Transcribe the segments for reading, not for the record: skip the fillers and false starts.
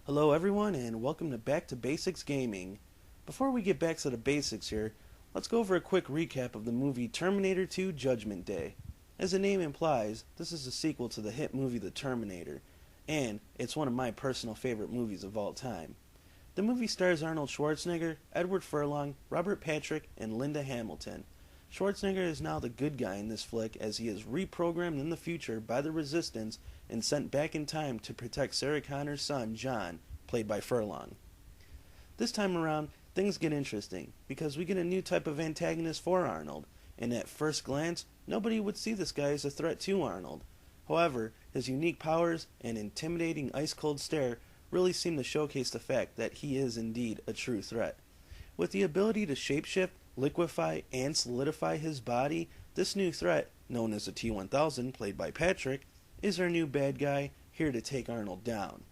Hello everyone and welcome to Back to Basics Gaming. Before we get back to the basics here, let's go over a quick recap of the movie Terminator 2 Judgment Day. As the name implies, this is a sequel to the hit movie The Terminator, and it's one of my personal favorite movies of all time. The movie stars Arnold Schwarzenegger, Edward Furlong, Robert Patrick, and Linda Hamilton. Schwarzenegger is now the good guy in this flick as he is reprogrammed in the future by the Resistance and sent back in time to protect Sarah Connor's son, John, played by Furlong. This time around, things get interesting, because we get a new type of antagonist for Arnold, and at first glance, nobody would see this guy as a threat to Arnold. However, his unique powers and intimidating ice-cold stare really seem to showcase the fact that he is indeed a true threat. With the ability to shapeshift, liquefy, and solidify his body, this new threat, known as the T-1000, played by Patrick, is our new bad guy, here to take Arnold down.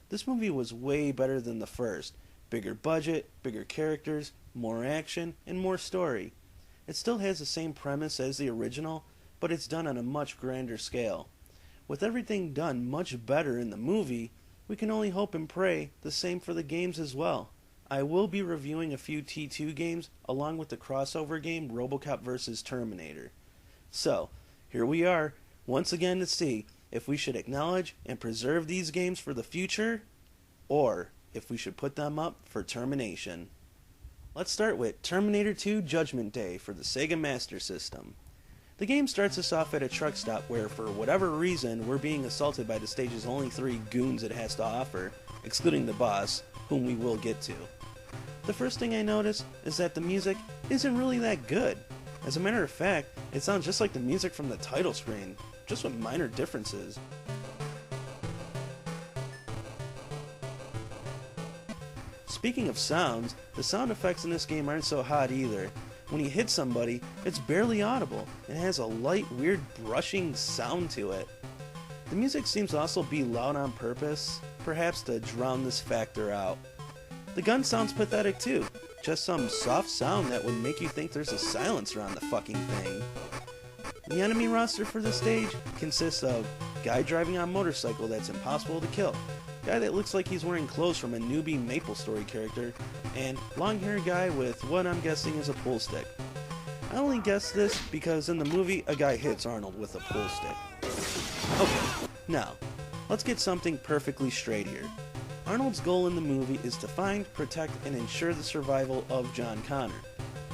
This movie was way better than the first. Bigger budget, bigger characters, more action, and more story. It still has the same premise as the original, but it's done on a much grander scale. With everything done much better in the movie, we can only hope and pray the same for the games as well. I will be reviewing a few T2 games along with the crossover game RoboCop vs. Terminator. So, here we are, once again to see if we should acknowledge and preserve these games for the future, or if we should put them up for termination. Let's start with Terminator 2 Judgment Day for the Sega Master System. The game starts us off at a truck stop where, for whatever reason, we're being assaulted by the stage's only 3 goons it has to offer, excluding the boss, whom we will get to. The first thing I notice is that the music isn't really that good. As a matter of fact, it sounds just like the music from the title screen, just with minor differences. Speaking of sounds, the sound effects in this game aren't so hot either. When you hit somebody, it's barely audible and has a light, weird brushing sound to it. The music seems to also be loud on purpose, perhaps to drown this factor out. The gun sounds pathetic too, just some soft sound that would make you think there's a silencer on the fucking thing. The enemy roster for the stage consists of guy driving on a motorcycle that's impossible to kill, guy that looks like he's wearing clothes from a newbie MapleStory character, and long-haired guy with what I'm guessing is a pool stick. I only guess this because in the movie a guy hits Arnold with a pool stick. Okay, now, let's get something perfectly straight here. Arnold's goal in the movie is to find, protect, and ensure the survival of John Connor.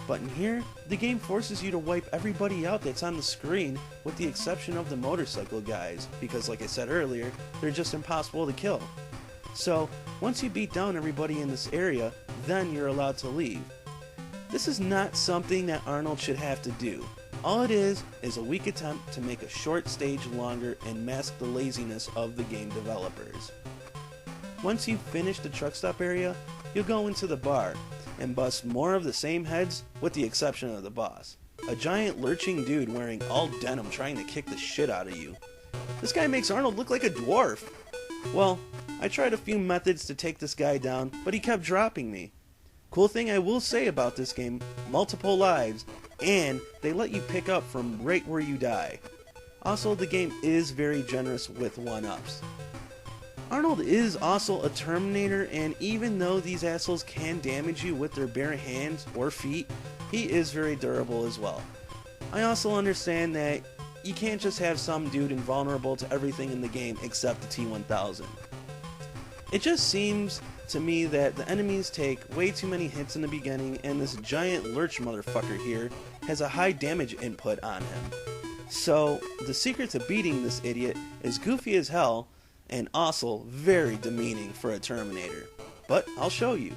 But in here, the game forces you to wipe everybody out that's on the screen with the exception of the motorcycle guys, because like I said earlier, they're just impossible to kill. So, once you beat down everybody in this area, then you're allowed to leave. This is not something that Arnold should have to do. All it is a weak attempt to make a short stage longer and mask the laziness of the game developers. Once you've finished the truck stop area, you'll go into the bar and bust more of the same heads with the exception of the boss. A giant lurching dude wearing all denim trying to kick the shit out of you. This guy makes Arnold look like a dwarf. Well, I tried a few methods to take this guy down, but he kept dropping me. Cool thing I will say about this game, multiple lives, and they let you pick up from right where you die. Also, the game is very generous with 1-ups. Arnold is also a Terminator, and even though these assholes can damage you with their bare hands or feet, he is very durable as well. I also understand that you can't just have some dude invulnerable to everything in the game except the T-1000. It just seems to me that the enemies take way too many hits in the beginning, and this giant lurch motherfucker here has a high damage input on him. So, the secret to beating this idiot is goofy as hell, and also very demeaning for a Terminator. But I'll show you.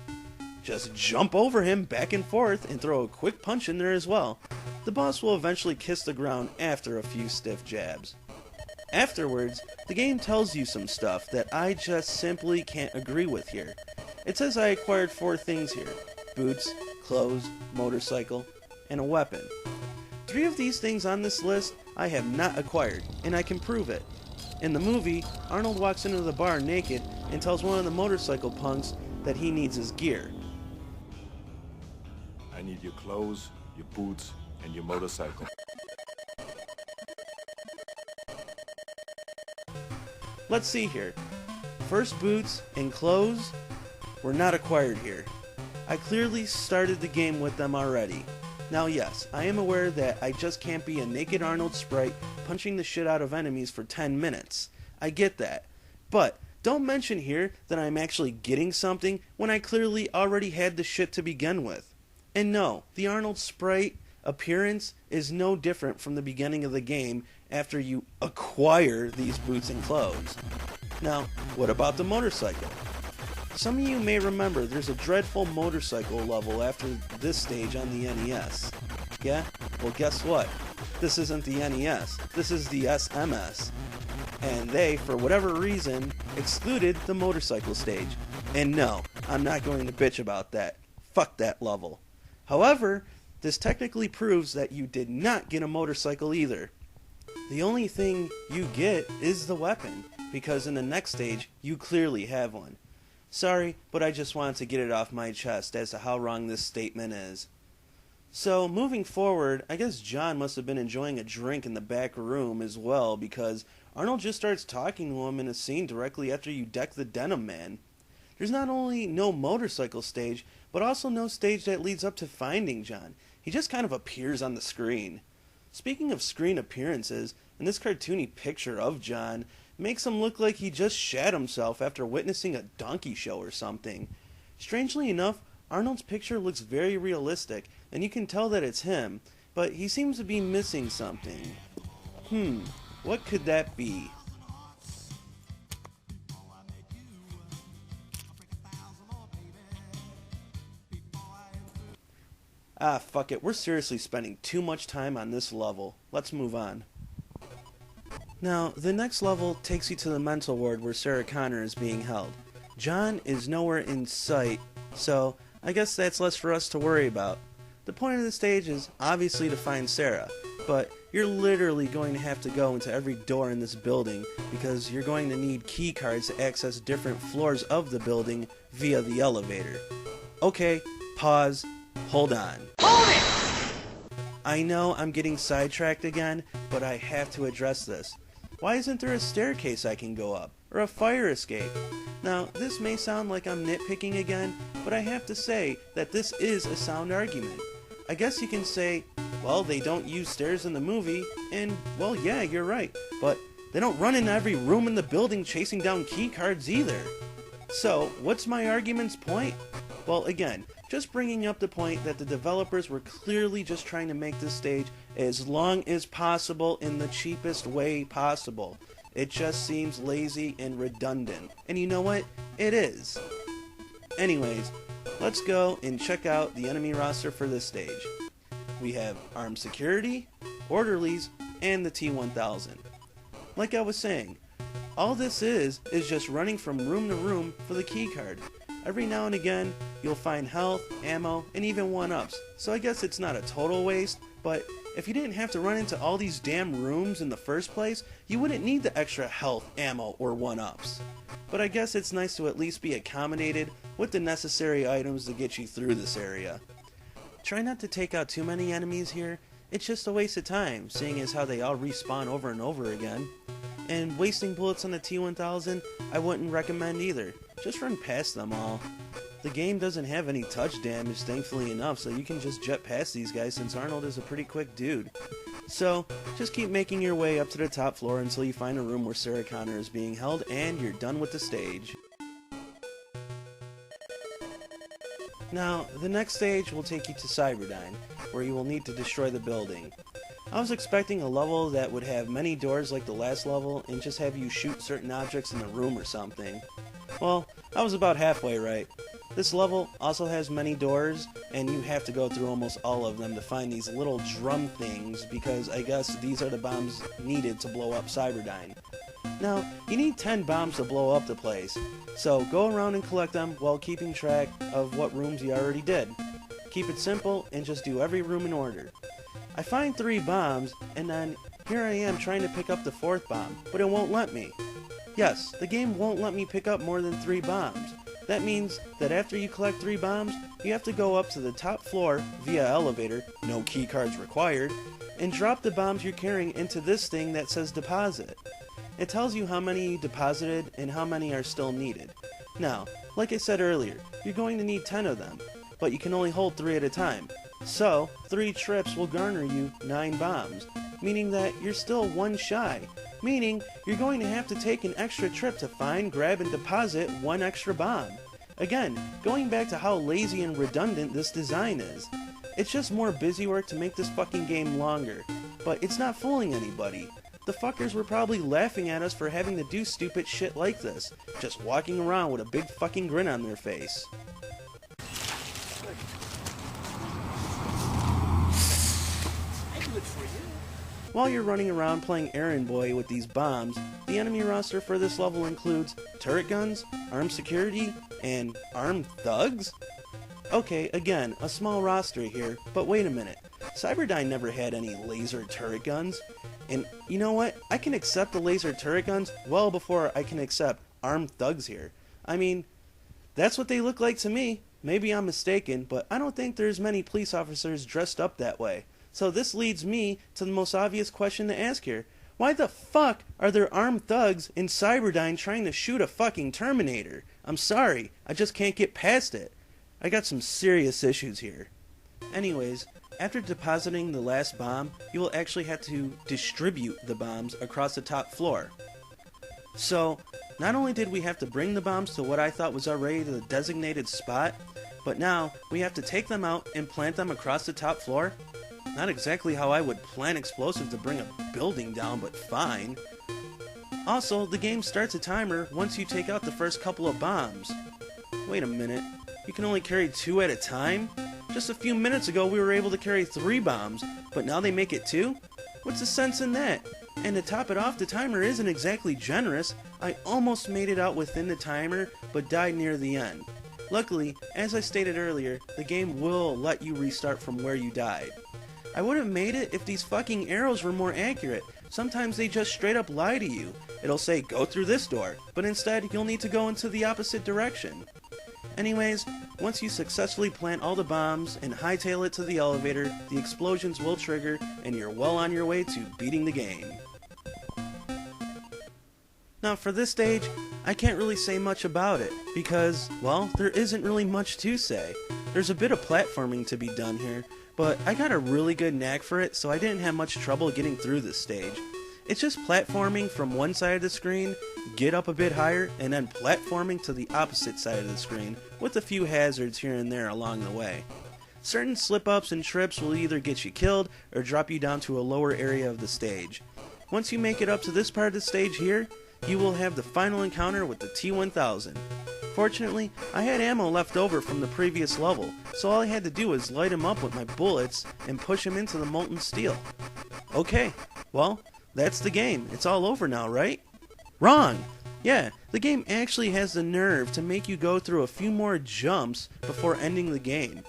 Just jump over him back and forth and throw a quick punch in there as well. The boss will eventually kiss the ground after a few stiff jabs. Afterwards, the game tells you some stuff that I just simply can't agree with here. It says I acquired 4 things here: boots, clothes, motorcycle, and a weapon. 3 of these things on this list I have not acquired, and I can prove it. In the movie, Arnold walks into the bar naked and tells one of the motorcycle punks that he needs his gear. I need your clothes, your boots, and your motorcycle. Let's see here. first boots and clothes were not acquired here. I clearly started the game with them already. Now yes, I am aware that I just can't be a naked Arnold sprite punching the shit out of enemies for 10 minutes. I get that. But don't mention here that I'm actually getting something when I clearly already had the shit to begin with. And no, the Arnold sprite appearance is no different from the beginning of the game after you acquire these boots and clothes. Now, what about the motorcycle? Some of you may remember there's a dreadful motorcycle level after this stage on the NES. Yeah? Well, guess what? This isn't the NES. This is the SMS. And they, for whatever reason, excluded the motorcycle stage. And no, I'm not going to bitch about that. Fuck that level. However, this technically proves that you did not get a motorcycle either. The only thing you get is the weapon, because in the next stage, you clearly have one. Sorry, but I just wanted to get it off my chest as to how wrong this statement is. So, moving forward, I guess John must have been enjoying a drink in the back room as well, because Arnold just starts talking to him in a scene directly after you deck the Denim Man. There's not only no motorcycle stage, but also no stage that leads up to finding John. He just kind of appears on the screen. Speaking of screen appearances, in this cartoony picture of John, makes him look like he just shat himself after witnessing a donkey show or something. Strangely enough, Arnold's picture looks very realistic, and you can tell that it's him, but he seems to be missing something. What could that be? Ah, fuck it, we're seriously spending too much time on this level. Let's move on. Now, the next level takes you to the mental ward where Sarah Connor is being held. John is nowhere in sight, so I guess that's less for us to worry about. The point of the stage is obviously to find Sarah, but you're literally going to have to go into every door in this building because you're going to need key cards to access different floors of the building via the elevator. Okay, pause, hold on. Hold it! I know I'm getting sidetracked again, but I have to address this. Why isn't there a staircase I can go up? Or a fire escape? Now, this may sound like I'm nitpicking again, but I have to say that this is a sound argument. I guess you can say, well, they don't use stairs in the movie, and, well, yeah, you're right, but they don't run in every room in the building chasing down key cards either. So, what's my argument's point? Well, again, just bringing up the point that the developers were clearly just trying to make this stage as long as possible in the cheapest way possible. It just seems lazy and redundant. And you know what? It is. Anyways, let's go and check out the enemy roster for this stage. We have armed security, orderlies, and the T-1000. Like I was saying, all this is just running from room to room for the key card. Every now and again, you'll find health, ammo, and even 1-ups. So I guess it's not a total waste, but if you didn't have to run into all these damn rooms in the first place, you wouldn't need the extra health, ammo, or 1-ups. But I guess it's nice to at least be accommodated with the necessary items to get you through this area. Try not to take out too many enemies here. It's just a waste of time, seeing as how they all respawn over and over again. And wasting bullets on the T-1000, I wouldn't recommend either. Just run past them all. The game doesn't have any touch damage, thankfully enough, so you can just jet past these guys since Arnold is a pretty quick dude. So, just keep making your way up to the top floor until you find a room where Sarah Connor is being held, and you're done with the stage. Now, the next stage will take you to Cyberdyne, where you will need to destroy the building. I was expecting a level that would have many doors like the last level and just have you shoot certain objects in the room or something. Well, I was about halfway right. This level also has many doors, and you have to go through almost all of them to find these little drum things because I guess these are the bombs needed to blow up Cyberdyne. Now, you need 10 bombs to blow up the place, so go around and collect them while keeping track of what rooms you already did. Keep it simple and just do every room in order. I find 3 bombs, and then here I am trying to pick up the 4th bomb, but it won't let me. Yes, the game won't let me pick up more than 3 bombs. That means that after you collect 3 bombs, you have to go up to the top floor via elevator, no key cards required, and drop the bombs you're carrying into this thing that says deposit. It tells you how many you deposited and how many are still needed. Now, like I said earlier, you're going to need 10 of them, but you can only hold 3 at a time. So, 3 trips will garner you 9 bombs, meaning that you're still 1 shy, meaning you're going to have to take an extra trip to find, grab, and deposit 1 extra bomb. Again, going back to how lazy and redundant this design is. It's just more busy work to make this fucking game longer, but it's not fooling anybody. The fuckers were probably laughing at us for having to do stupid shit like this, just walking around with a big fucking grin on their face. While you're running around playing errand boy with these bombs, the enemy roster for this level includes turret guns, armed security, and armed thugs? Okay, again, a small roster here, but wait a minute. Cyberdyne never had any laser turret guns. And you know what? I can accept the laser turret guns well before I can accept armed thugs here. I mean, that's what they look like to me. Maybe I'm mistaken, but I don't think there's many police officers dressed up that way. So this leads me to the most obvious question to ask here. Why the fuck are there armed thugs in Cyberdyne trying to shoot a fucking Terminator? I'm sorry, I just can't get past it. I got some serious issues here. Anyways, after depositing the last bomb, you will actually have to distribute the bombs across the top floor. So, not only did we have to bring the bombs to what I thought was already the designated spot, but now we have to take them out and plant them across the top floor? Not exactly how I would plant explosives to bring a building down, but fine. Also, the game starts a timer once you take out the first couple of bombs. Wait a minute, you can only carry 2 at a time? Just a few minutes ago we were able to carry 3 bombs, but now they make it 2? What's the sense in that? And to top it off, the timer isn't exactly generous. I almost made it out within the timer, but died near the end. Luckily, as I stated earlier, the game will let you restart from where you died. I would have made it if these fucking arrows were more accurate. Sometimes they just straight up lie to you. It'll say, go through this door, but instead you'll need to go into the opposite direction. Anyways, once you successfully plant all the bombs and hightail it to the elevator, the explosions will trigger and you're well on your way to beating the game. Now for this stage, I can't really say much about it because, well, there isn't really much to say. There's a bit of platforming to be done here, but I got a really good knack for it, so I didn't have much trouble getting through this stage. It's just platforming from one side of the screen, get up a bit higher, and then platforming to the opposite side of the screen, with a few hazards here and there along the way. Certain slip-ups and trips will either get you killed or drop you down to a lower area of the stage. Once you make it up to this part of the stage here, you will have the final encounter with the T-1000. Fortunately, I had ammo left over from the previous level, so all I had to do was light him up with my bullets and push him into the molten steel. Okay, well, that's the game. It's all over now, right? Wrong! Yeah, the game actually has the nerve to make you go through a few more jumps before ending the game.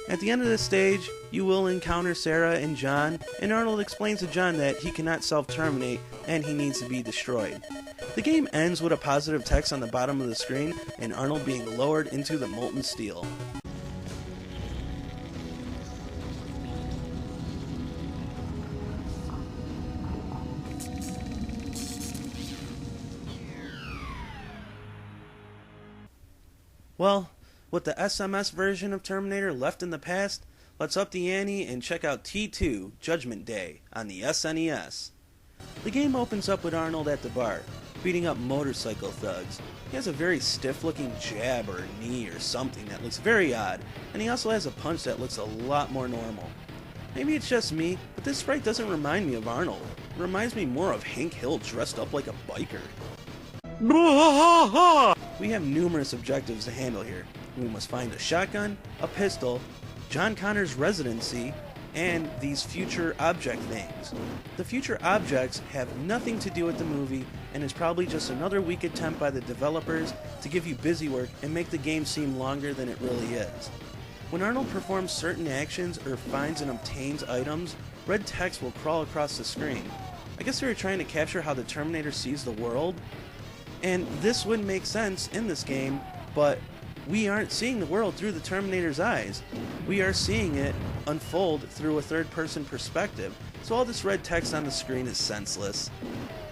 At the end of the stage, you will encounter Sarah and John, and Arnold explains to John that he cannot self-terminate and he needs to be destroyed. The game ends with a positive text on the bottom of the screen and Arnold being lowered into the molten steel. Well, with the SMS version of Terminator left in the past, let's up the ante and check out T2 Judgment Day on the SNES. The game opens up with Arnold at the bar, beating up motorcycle thugs. He has a very stiff-looking jab or knee or something that looks very odd, and he also has a punch that looks a lot more normal. Maybe it's just me, but this sprite doesn't remind me of Arnold. It reminds me more of Hank Hill dressed up like a biker. We have numerous objectives to handle here. We must find a shotgun, a pistol, John Connor's residency, and these future object things. The future objects have nothing to do with the movie and is probably just another weak attempt by the developers to give you busy work and make the game seem longer than it really is. When Arnold performs certain actions or finds and obtains items, red text will crawl across the screen. I guess they were trying to capture how the Terminator sees the world. And this would make sense in this game, but we aren't seeing the world through the Terminator's eyes. We are seeing it unfold through a third-person perspective, so all this red text on the screen is senseless.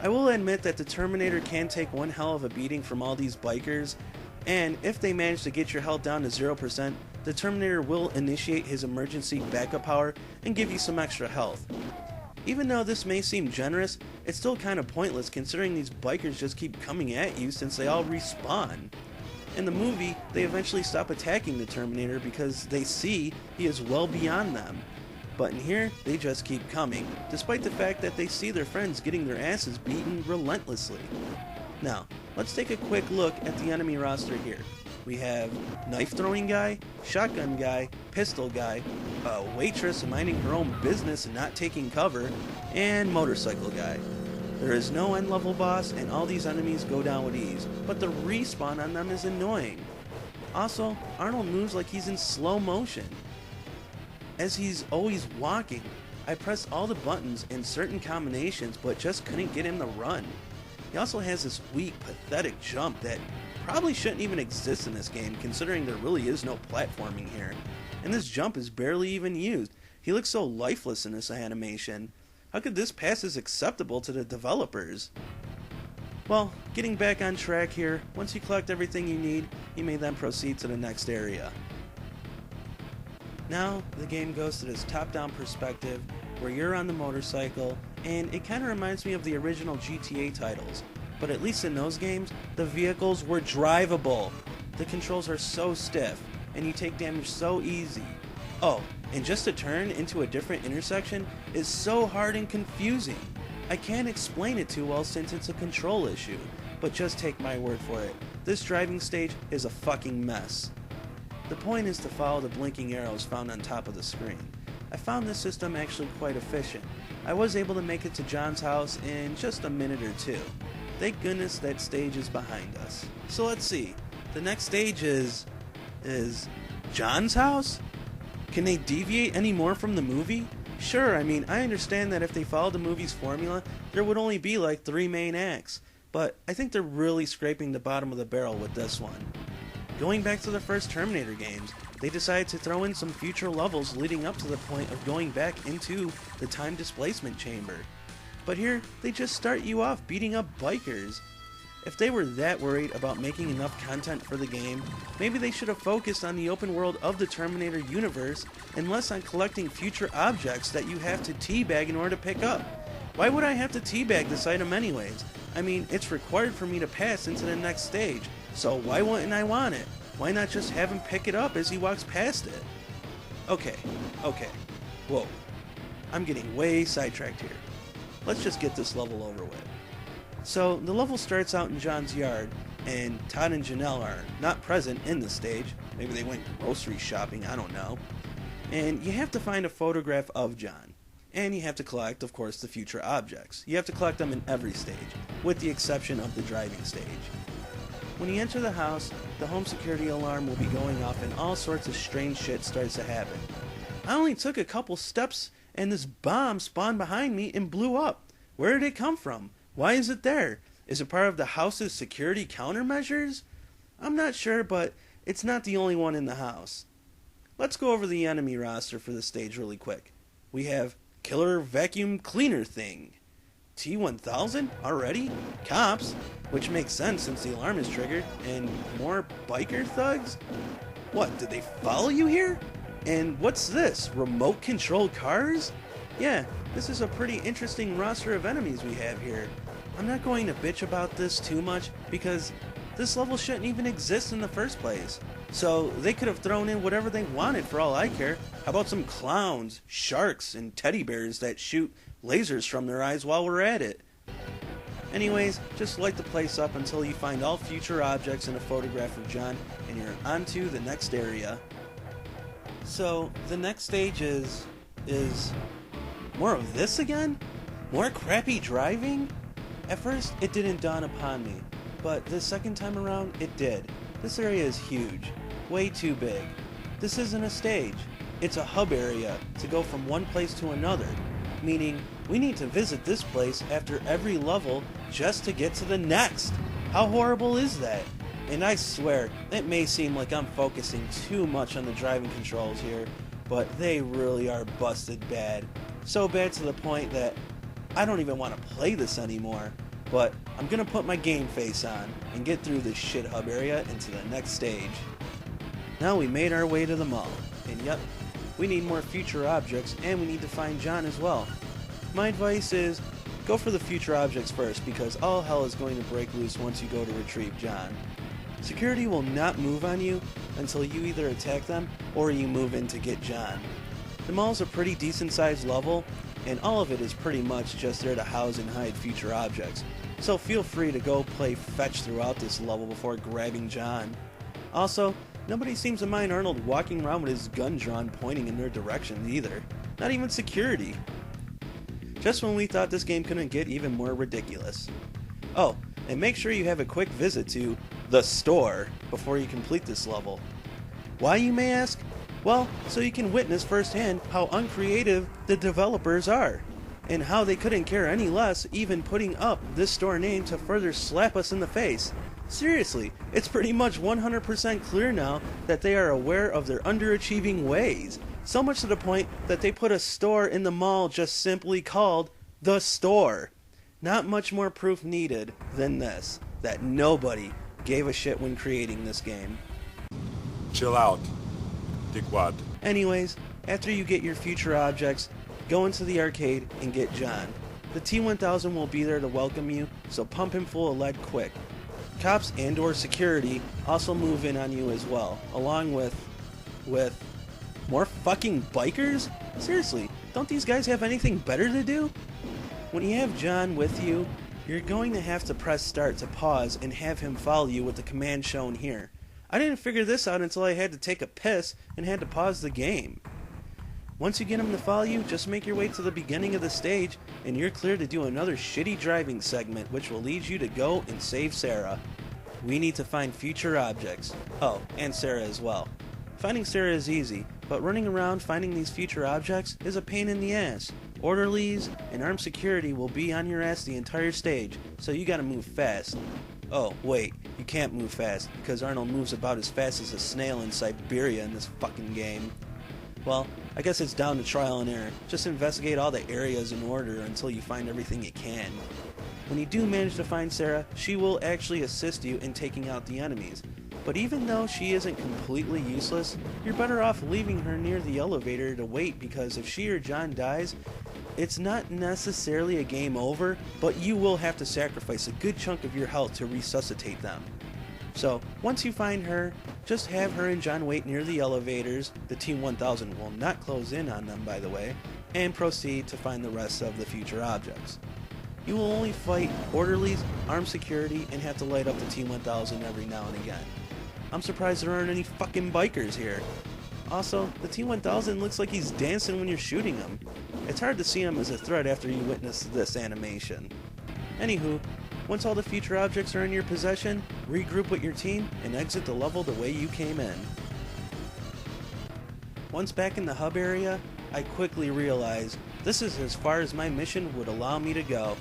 I will admit that the Terminator can take one hell of a beating from all these bikers, and if they manage to get your health down to 0%, the Terminator will initiate his emergency backup power and give you some extra health. Even though this may seem generous, it's still kind of pointless considering these bikers just keep coming at you since they all respawn. In the movie, they eventually stop attacking the Terminator because they see he is well beyond them. But in here, they just keep coming, despite the fact that they see their friends getting their asses beaten relentlessly. Now, let's take a quick look at the enemy roster here. We have knife throwing guy, shotgun guy, pistol guy, a waitress minding her own business and not taking cover, and motorcycle guy. There is no end level boss and all these enemies go down with ease, but the respawn on them is annoying. Also, Arnold moves like he's in slow motion. As he's always walking, I pressed all the buttons in certain combinations but just couldn't get him to run. He also has this weak, pathetic jump that probably shouldn't even exist in this game considering there really is no platforming here. And this jump is barely even used. He looks so lifeless in this animation. How could this pass as acceptable to the developers? Well, getting back on track here, once you collect everything you need, you may then proceed to the next area. Now, the game goes to this top-down perspective where you're on the motorcycle, and it kind of reminds me of the original GTA titles. But at least in those games, the vehicles were drivable. The controls are so stiff, and you take damage so easy. Oh, and just to turn into a different intersection is so hard and confusing. I can't explain it too well since it's a control issue, but just take my word for it. This driving stage is a fucking mess. The point is to follow the blinking arrows found on top of the screen. I found this system actually quite efficient. I was able to make it to John's house in just a minute or two. Thank goodness that stage is behind us. So let's see. The next stage is John's house? Can they deviate any more from the movie? Sure, I mean, I understand that if they followed the movie's formula, there would only be like 3 main acts. But I think they're really scraping the bottom of the barrel with this one. Going back to the first Terminator games, they decided to throw in some future levels leading up to the point of going back into the time displacement chamber. But here, they just start you off beating up bikers. If they were that worried about making enough content for the game, maybe they should have focused on the open world of the Terminator universe and less on collecting future objects that you have to teabag in order to pick up. Why would I have to teabag this item anyways? I mean, it's required for me to pass into the next stage, so why wouldn't I want it? Why not just have him pick it up as he walks past it? Okay. Whoa. I'm getting way sidetracked here. Let's just get this level over with. So, the level starts out in John's yard, and Todd and Janelle are not present in the stage. Maybe they went grocery shopping, I don't know. And you have to find a photograph of John. And you have to collect, of course, the future objects. You have to collect them in every stage, with the exception of the driving stage. When you enter the house, the home security alarm will be going off and all sorts of strange shit starts to happen. I only took a couple steps and this bomb spawned behind me and blew up. Where did it come from? Why is it there? Is it part of the house's security countermeasures? I'm not sure, but it's not the only one in the house. Let's go over the enemy roster for this stage really quick. We have Killer Vacuum Cleaner Thing. T-1000? Already? Cops? Which makes sense since the alarm is triggered. And more biker thugs? What, did they follow you here? And what's this? Remote controlled cars? Yeah, this is a pretty interesting roster of enemies we have here. I'm not going to bitch about this too much because this level shouldn't even exist in the first place. So they could have thrown in whatever they wanted for all I care. How about some clowns, sharks, and teddy bears that shoot lasers from their eyes while we're at it? Anyways, just light the place up until you find all future objects and a photograph of John, and you're on to the next area. So, the next stage is more of this again? More crappy driving? At first, it didn't dawn upon me, but the second time around, it did. This area is huge. Way too big. This isn't a stage. It's a hub area to go from one place to another, meaning we need to visit this place after every level just to get to the next. How horrible is that? And I swear, it may seem like I'm focusing too much on the driving controls here, but they really are busted bad. So bad to the point that I don't even want to play this anymore. but I'm gonna put my game face on and get through this shit hub area into the next stage. Now we made our way to the mall, and yep, we need more future objects and we need to find John as well. My advice is, go for the future objects first because all hell is going to break loose once you go to retrieve John. Security will not move on you until you either attack them or you move in to get John. The mall's a pretty decent sized level, and all of it is pretty much just there to house and hide future objects, so feel free to go play fetch throughout this level before grabbing John. Also, nobody seems to mind Arnold walking around with his gun drawn pointing in their direction either. Not even security. Just when we thought this game couldn't get even more ridiculous. Oh, and make sure you have a quick visit to the store before you complete this level. Why, you may ask? Well, so you can witness firsthand how uncreative the developers are, and how they couldn't care any less even putting up this store name to further slap us in the face. Seriously, it's pretty much 100% clear now that they are aware of their underachieving ways, so much to the point that they put a store in the mall just simply called The Store. Not much more proof needed than this, that nobody gave a shit when creating this game. Chill out, dickwad. Anyways, after you get your future objects, go into the arcade and get John. The T-1000 will be there to welcome you, so pump him full of lead quick. Cops and or security also move in on you as well, along with more fucking bikers? Seriously, don't these guys have anything better to do? When you have John with you, you're going to have to press start to pause and have him follow you with the command shown here. I didn't figure this out until I had to take a piss and had to pause the game. Once you get him to follow you, just make your way to the beginning of the stage and you're clear to do another shitty driving segment which will lead you to go and save Sarah. We need to find future objects. Oh, and Sarah as well. Finding Sarah is easy, but running around finding these future objects is a pain in the ass. Orderlies and armed security will be on your ass the entire stage, so you gotta move fast. Oh, wait, you can't move fast, because Arnold moves about as fast as a snail in Siberia in this fucking game. Well, I guess it's down to trial and error. Just investigate all the areas in order until you find everything you can. When you do manage to find Sarah, she will actually assist you in taking out the enemies. But even though she isn't completely useless, you're better off leaving her near the elevator to wait because if she or John dies, it's not necessarily a game over, but you will have to sacrifice a good chunk of your health to resuscitate them. So, once you find her, just have her and John wait near the elevators, the T-1000 will not close in on them by the way, and proceed to find the rest of the future objects. You will only fight orderlies, armed security, and have to light up the T-1000 every now and again. I'm surprised there aren't any fucking bikers here. Also, the T-1000 looks like he's dancing when you're shooting him. It's hard to see him as a threat after you witness this animation. Anywho, once all the future objects are in your possession, regroup with your team and exit the level the way you came in. Once back in the hub area, I quickly realized this is as far as my mission would allow me to go.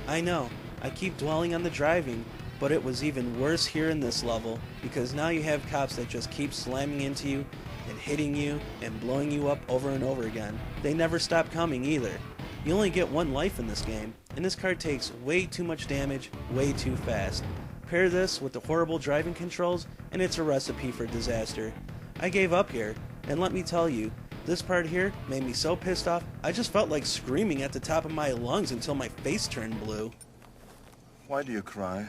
I know, I keep dwelling on the driving, but it was even worse here in this level because now you have cops that just keep slamming into you and hitting you and blowing you up over and over again. They never stop coming either. You only get one life in this game, and this car takes way too much damage way too fast. Pair this with the horrible driving controls and it's a recipe for disaster. I gave up here, and let me tell you, this part here made me so pissed off I just felt like screaming at the top of my lungs until my face turned blue. Why do you cry?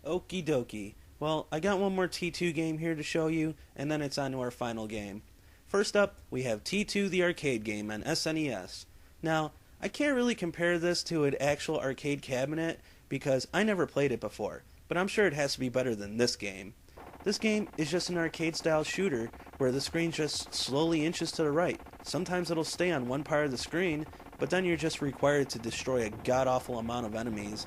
Okie dokie. Well, I got one more T2 game here to show you, and then it's on to our final game. First up, we have T2 the arcade game on SNES. Now, I can't really compare this to an actual arcade cabinet because I never played it before, but I'm sure it has to be better than this game. This game is just an arcade-style shooter where the screen just slowly inches to the right. Sometimes it'll stay on one part of the screen, but then you're just required to destroy a god-awful amount of enemies.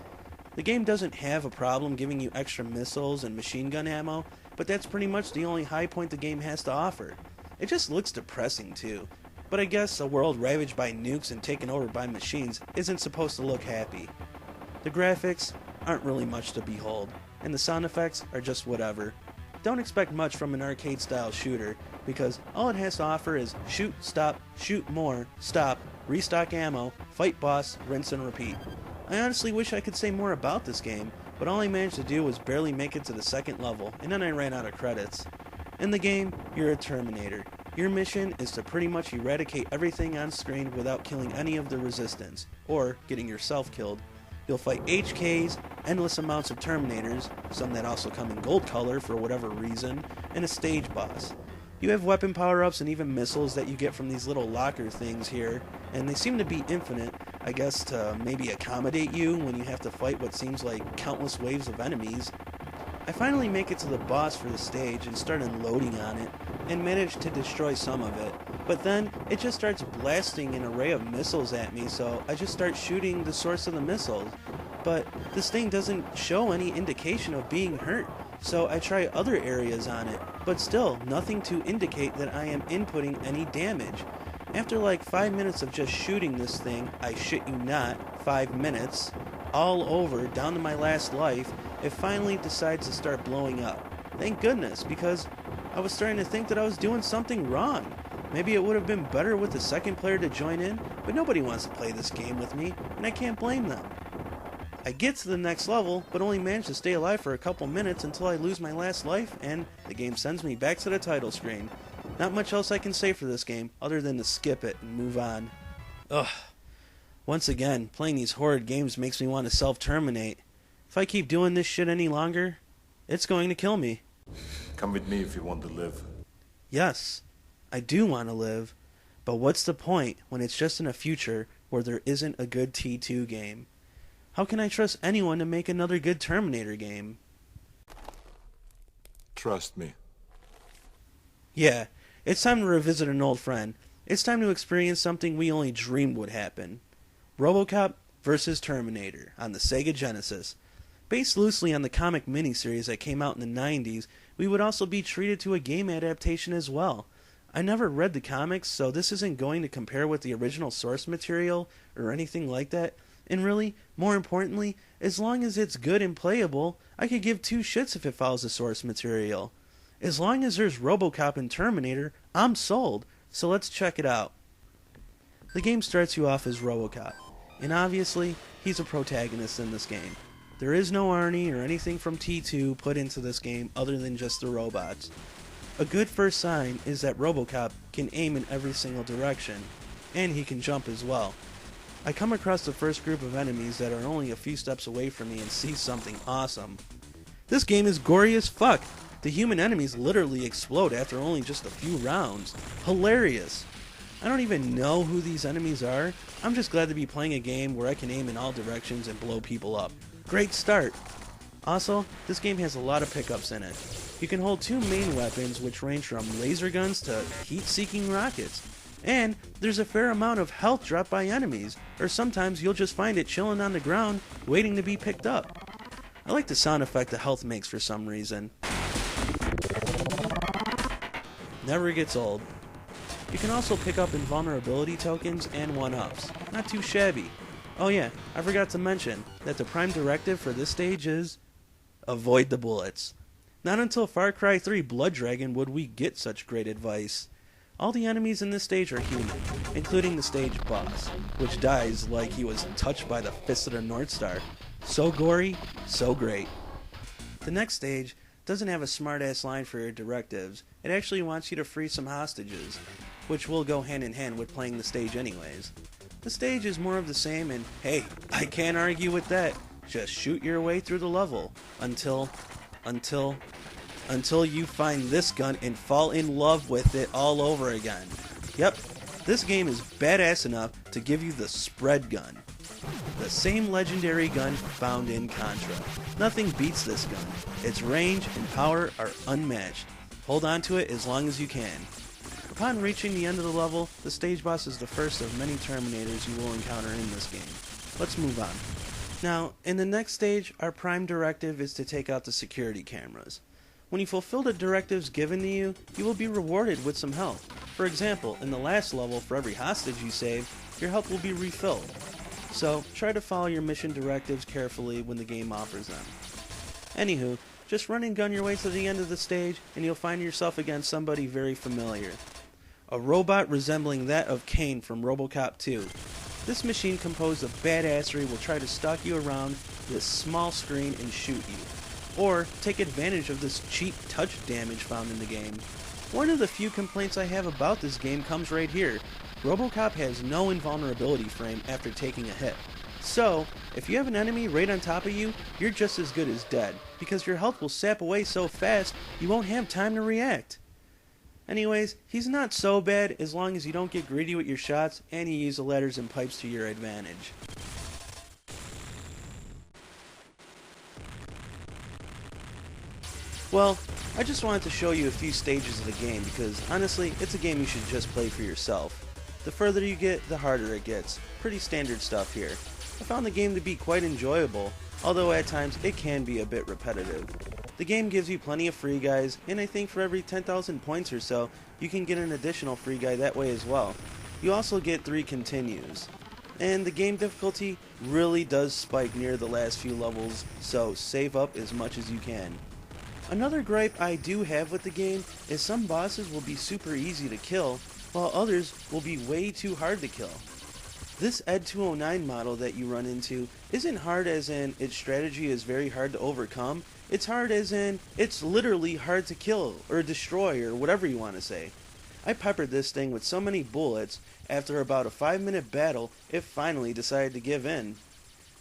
The game doesn't have a problem giving you extra missiles and machine gun ammo, but that's pretty much the only high point the game has to offer. It just looks depressing too, but I guess a world ravaged by nukes and taken over by machines isn't supposed to look happy. The graphics aren't really much to behold, and the sound effects are just whatever. Don't expect much from an arcade-style shooter, because all it has to offer is shoot, stop, shoot more, stop, restock ammo, fight boss, rinse and repeat. I honestly wish I could say more about this game, but all I managed to do was barely make it to the second level, and then I ran out of credits. In the game, you're a Terminator. Your mission is to pretty much eradicate everything on screen without killing any of the resistance, or getting yourself killed. You'll fight HKs, endless amounts of Terminators, some that also come in gold color for whatever reason, and a stage boss. You have weapon power-ups and even missiles that you get from these little locker things here, and they seem to be infinite, I guess to maybe accommodate you when you have to fight what seems like countless waves of enemies. I finally make it to the boss for the stage and start unloading on it, and manage to destroy some of it, but then it just starts blasting an array of missiles at me, so I just start shooting the source of the missiles. But this thing doesn't show any indication of being hurt, so I try other areas on it, but still nothing to indicate that I am inputting any damage. After like 5 minutes of just shooting this thing, I shit you not, 5 minutes, all over, down to my last life, it finally decides to start blowing up. Thank goodness, because I was starting to think that I was doing something wrong. Maybe it would have been better with the second player to join in, but nobody wants to play this game with me, and I can't blame them. I get to the next level, but only manage to stay alive for a couple minutes until I lose my last life, and the game sends me back to the title screen. Not much else I can say for this game, other than to skip it and move on. Ugh. Once again, playing these horrid games makes me want to self-terminate. If I keep doing this shit any longer, it's going to kill me. Come with me if you want to live. Yes, I do want to live, but what's the point when it's just in a future where there isn't a good T2 game? How can I trust anyone to make another good Terminator game? Trust me. Yeah, it's time to revisit an old friend. It's time to experience something we only dreamed would happen. RoboCop vs. Terminator on the Sega Genesis. Based loosely on the comic miniseries that came out in the 90s, we would also be treated to a game adaptation as well. I never read the comics, so this isn't going to compare with the original source material or anything like that. And really, more importantly, as long as it's good and playable, I could give two shits if it follows the source material. As long as there's RoboCop and Terminator, I'm sold, so let's check it out. The game starts you off as RoboCop, and obviously, he's a protagonist in this game. There is no Arnie or anything from T2 put into this game other than just the robots. A good first sign is that RoboCop can aim in every single direction, and he can jump as well. I come across the first group of enemies that are only a few steps away from me and see something awesome. This game is gory as fuck. The human enemies literally explode after only just a few rounds. Hilarious. I don't even know who these enemies are. I'm just glad to be playing a game where I can aim in all directions and blow people up. Great start. Also, this game has a lot of pickups in it. You can hold two main weapons which range from laser guns to heat-seeking rockets. And there's a fair amount of health dropped by enemies, or sometimes you'll just find it chilling on the ground waiting to be picked up. I like the sound effect the health makes for some reason. Never gets old. You can also pick up invulnerability tokens and 1-ups. Not too shabby. Oh yeah, I forgot to mention that the prime directive for this stage is avoid the bullets. Not until Far Cry 3 Blood Dragon would we get such great advice. All the enemies in this stage are human, including the stage boss, which dies like he was touched by the fist of the North Star. So gory, so great. The next stage doesn't have a smart-ass line for your directives. It actually wants you to free some hostages, which will go hand in hand with playing the stage anyways. The stage is more of the same, and hey, I can't argue with that. Just shoot your way through the level until you find this gun and fall in love with it all over again. Yep, this game is badass enough to give you the spread gun. The same legendary gun found in Contra. Nothing beats this gun. Its range and power are unmatched. Hold on to it as long as you can. Upon reaching the end of the level, the stage boss is the first of many Terminators you will encounter in this game. Let's move on. Now, in the next stage, our prime directive is to take out the security cameras. When you fulfill the directives given to you, you will be rewarded with some health. For example, in the last level, for every hostage you save, your health will be refilled. So, try to follow your mission directives carefully when the game offers them. Anywho, just run and gun your way to the end of the stage, and you'll find yourself against somebody very familiar. A robot resembling that of Kane from RoboCop 2. This machine composed of badassery will try to stalk you around this small screen and shoot you, or take advantage of this cheap touch damage found in the game. One of the few complaints I have about this game comes right here. RoboCop has no invulnerability frame after taking a hit. So, if you have an enemy right on top of you, you're just as good as dead, because your health will sap away so fast you won't have time to react. Anyways, he's not so bad as long as you don't get greedy with your shots and you use the ladders and pipes to your advantage. Well, I just wanted to show you a few stages of the game because honestly, it's a game you should just play for yourself. The further you get, the harder it gets. Pretty standard stuff here. I found the game to be quite enjoyable, although at times it can be a bit repetitive. The game gives you plenty of free guys, and I think for every 10,000 points or so, you can get an additional free guy that way as well. You also get 3 continues. And the game difficulty really does spike near the last few levels, so save up as much as you can. Another gripe I do have with the game is some bosses will be super easy to kill, while others will be way too hard to kill. This Ed 209 model that you run into isn't hard as in its strategy is very hard to overcome, it's hard as in it's literally hard to kill or destroy or whatever you want to say. I peppered this thing with so many bullets, after about a 5-minute battle it finally decided to give in.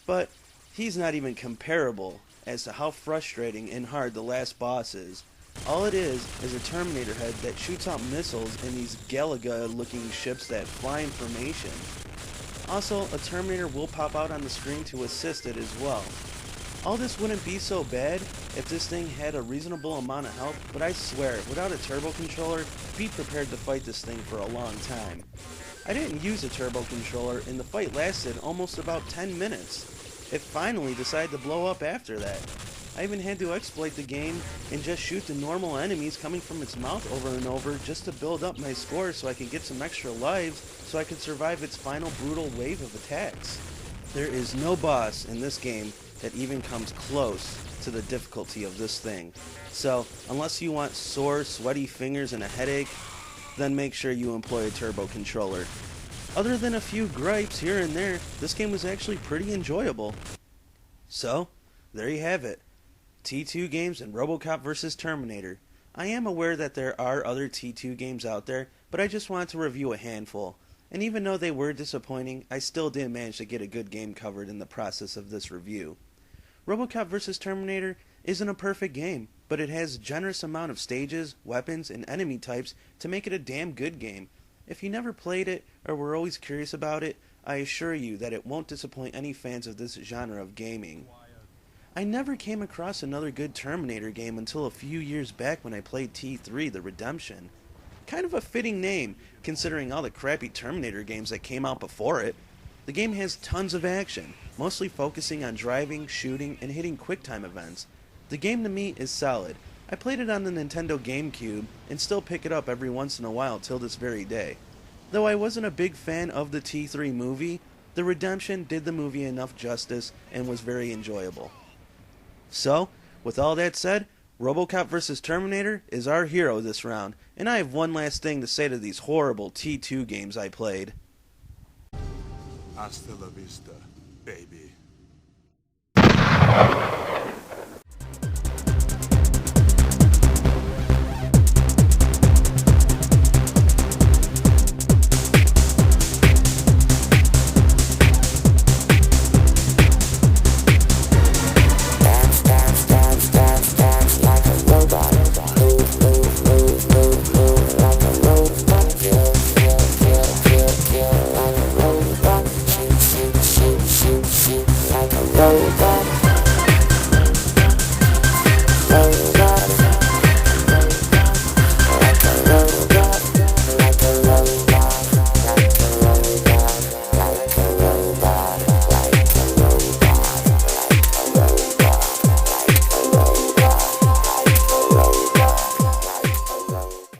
But he's not even comparable as to how frustrating and hard the last boss is. All it is a Terminator head that shoots out missiles in these Galaga looking ships that fly in formation. Also, a Terminator will pop out on the screen to assist it as well. All this wouldn't be so bad if this thing had a reasonable amount of health, but I swear, without a turbo controller, be prepared to fight this thing for a long time. I didn't use a turbo controller and the fight lasted almost about 10 minutes. It finally decided to blow up after that. I even had to exploit the game and just shoot the normal enemies coming from its mouth over and over just to build up my score so I could get some extra lives so I could survive its final brutal wave of attacks. There is no boss in this game that even comes close to the difficulty of this thing. So, unless you want sore, sweaty fingers and a headache, then make sure you employ a turbo controller. Other than a few gripes here and there, this game was actually pretty enjoyable. So, there you have it. T2 games and RoboCop vs. Terminator. I am aware that there are other T2 games out there, but I just wanted to review a handful. And even though they were disappointing, I still did manage to get a good game covered in the process of this review. RoboCop vs. Terminator isn't a perfect game, but it has a generous amount of stages, weapons, and enemy types to make it a damn good game. If you never played it, or were always curious about it, I assure you that it won't disappoint any fans of this genre of gaming. I never came across another good Terminator game until a few years back when I played T3 The Redemption. Kind of a fitting name, considering all the crappy Terminator games that came out before it. The game has tons of action, mostly focusing on driving, shooting, and hitting quick-time events. The game to me is solid. I played it on the Nintendo GameCube, and still pick it up every once in a while till this very day. Though I wasn't a big fan of the T3 movie, The Redemption did the movie enough justice and was very enjoyable. So, with all that said, RoboCop vs. Terminator is our hero this round, and I have one last thing to say to these horrible T2 games I played. Hasta la vista, baby. Robot.